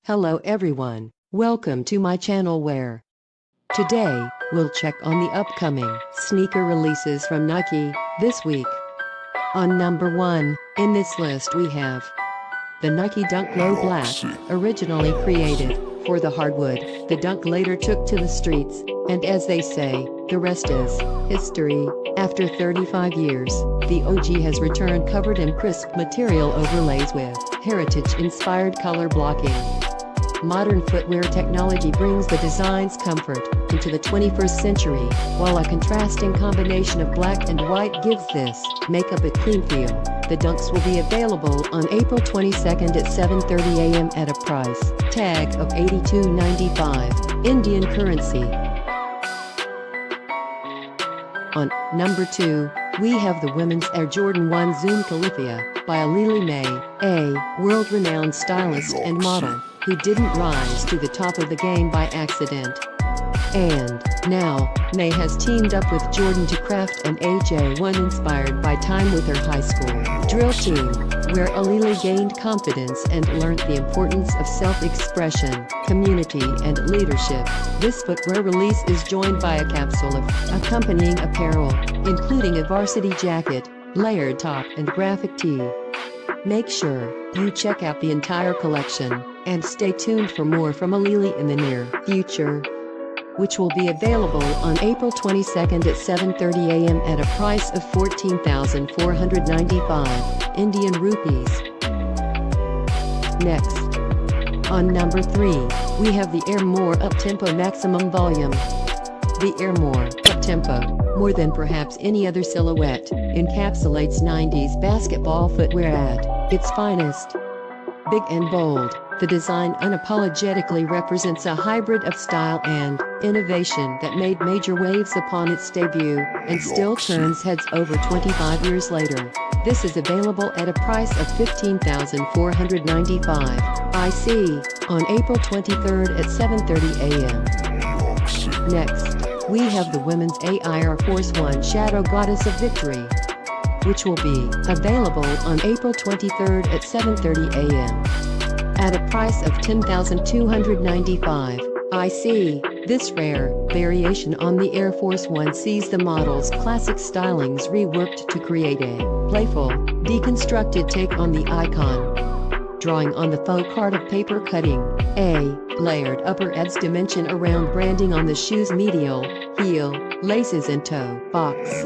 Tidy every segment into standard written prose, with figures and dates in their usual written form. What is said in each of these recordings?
Hello everyone, welcome to my channel where today we'll check on the upcoming sneaker releases from Nike this week. On number 1, in this list we have the Nike Dunk Low Black. Originally created for the hardwood, the Dunk later took to the streets, and as they say, the rest is history. After 35 years, the OG has returned covered in crisp material overlays with heritage-inspired color blocking. Modern footwear technology brings the design's comfort into the 21st century, while a contrasting combination of black and white gives this makeup a clean feel. The Dunks will be available on April 22nd at 7:30 a.m. at a price tag of $82.95 Indian currency. On number 2, we have the women's Air Jordan 1 Zoom Califia by Lily May, a world-renowned stylist and model who didn't rise to the top of the game by accident. And now, May has teamed up with Jordan to craft an AJ1 inspired by time with her high school drill team, where Alili gained confidence and learned the importance of self-expression, community, and leadership. This footwear release is joined by a capsule of accompanying apparel, including a varsity jacket, layered top, and graphic tee. Make sure you check out the entire collection, and stay tuned for more from Alili in the near future, which will be available on April 22nd at 7:30 a.m. at a price of 14,495 Indian rupees. Next, on number 3, we have the Air More Uptempo Maximum Volume. The Air More Uptempo, more than perhaps any other silhouette, encapsulates 90s basketball footwear at its finest. Big and bold, the design unapologetically represents a hybrid of style and innovation that made major waves upon its debut, and still turns heads over 25 years later. This is available at a price of 15,495 IC on April 23rd at 7:30 a.m. Next, we have the women's Air Force 1 Shadow Goddess of Victory, which will be available on April 23rd at 7:30 a.m. at a price of 10,295 IC. This rare variation on the Air Force 1 sees the model's classic stylings reworked to create a playful, deconstructed take on the icon. Drawing on the faux card of paper cutting, a layered upper adds dimension around branding on the shoe's medial, heel, laces and toe box.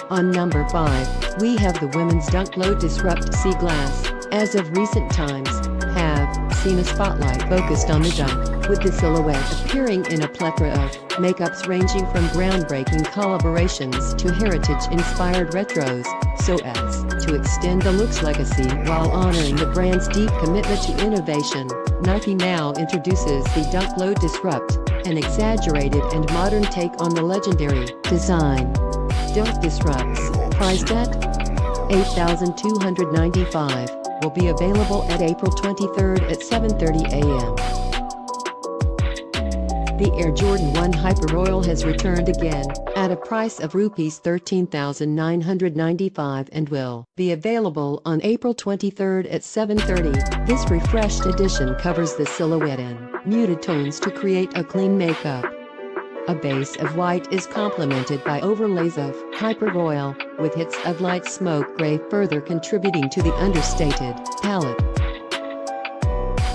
On number 5, we have the women's Dunk Low Disrupt Sea Glass. As of recent times, have seen a spotlight focused on the Dunk, with the silhouette appearing in a plethora of makeups ranging from groundbreaking collaborations to heritage-inspired retros, so as to extend the look's legacy while honoring the brand's deep commitment to innovation. Nike now introduces the Dunk Low Disrupt, an exaggerated and modern take on the legendary design. Dunk Disrupts, priced at $8,295, will be available at April 23rd at 7:30 a.m. The Air Jordan 1 Hyper Royal has returned again, at a price of Rs 13,995 and will be available on April 23rd at 7:30. This refreshed edition covers the silhouette in muted tones to create a clean makeup. A base of white is complemented by overlays of Hyper Royal, with hits of light smoke gray further contributing to the understated palette.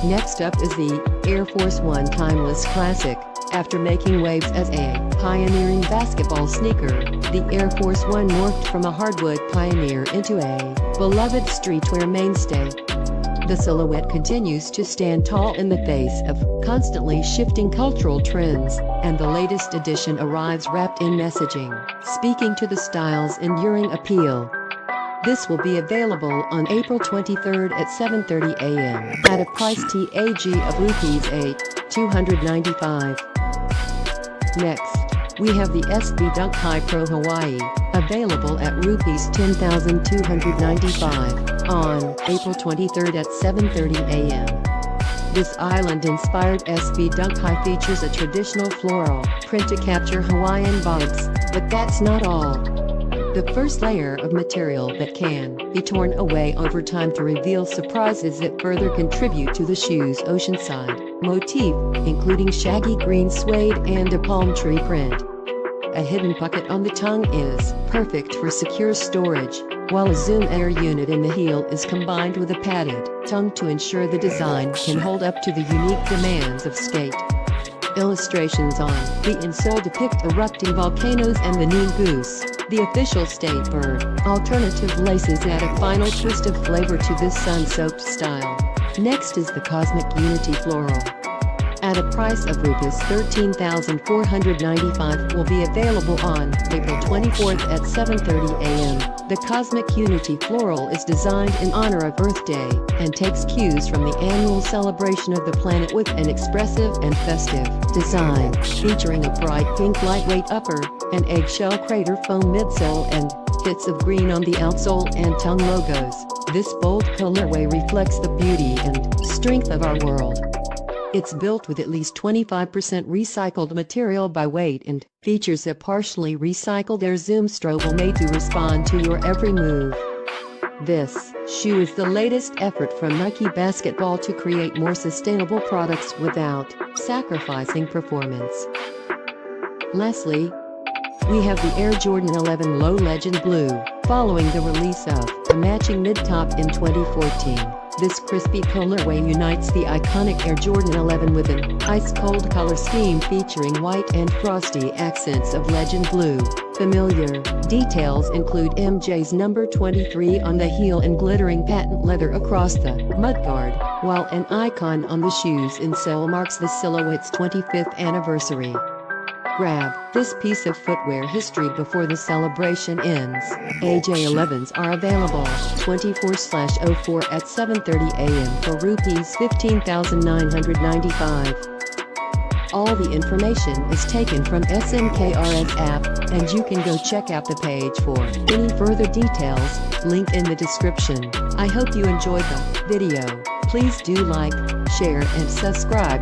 Next up is the Air Force 1 Timeless Classic. After making waves as a pioneering basketball sneaker, the Air Force 1 morphed from a hardwood pioneer into a beloved streetwear mainstay. The silhouette continues to stand tall in the face of constantly shifting cultural trends, and the latest edition arrives wrapped in messaging, speaking to the style's enduring appeal. This will be available on April 23rd at 7:30 a.m. at a price tag of Rs 8,295. Next, we have the SB Dunk High Pro Hawaii, available at Rs 10,295 on April 23rd at 7:30 a.m. This island-inspired SB Dunk High features a traditional floral print to capture Hawaiian vibes, but that's not all. The first layer of material that can be torn away over time to reveal surprises that further contribute to the shoe's oceanside motif, including shaggy green suede and a palm tree print. A hidden pocket on the tongue is perfect for secure storage, while a zoom air unit in the heel is combined with a padded tongue to ensure the design can hold up to the unique demands of skate. Illustrations on the insole depict erupting volcanoes and the Noon Goose, the official state bird. Alternative laces add a final twist of flavor to this sun-soaked style. Next is the Cosmic Unity Floral. At a price of Rs 13,495 will be available on April 24th at 7:30 a.m. The Cosmic Unity Floral is designed in honor of Earth Day and takes cues from the annual celebration of the planet with an expressive and festive design, featuring a bright pink lightweight upper, an eggshell crater foam midsole and hits of green on the outsole and tongue logos. This bold colorway reflects the beauty and strength of our world. It's built with at least 25% recycled material by weight and features a partially recycled air zoom strobe made to respond to your every move. This shoe is the latest effort from Nike Basketball to create more sustainable products without sacrificing performance. Lastly, we have the Air Jordan 11 Low Legend Blue, following the release of the matching mid-top in 2014. This crispy colorway unites the iconic Air Jordan 11 with an ice-cold color scheme featuring white and frosty accents of legend blue. Familiar details include MJ's number 23 on the heel and glittering patent leather across the mudguard, while an icon on the shoe's insole marks the silhouette's 25th anniversary. Grab this piece of footwear history before the celebration ends. AJ11s are available 24/04 at 7:30 a.m. for Rs 15,995. All the information is taken from SNKRS App, and you can go check out the page for any further details, link in the description. I hope you enjoyed the video. Please do like, share and subscribe.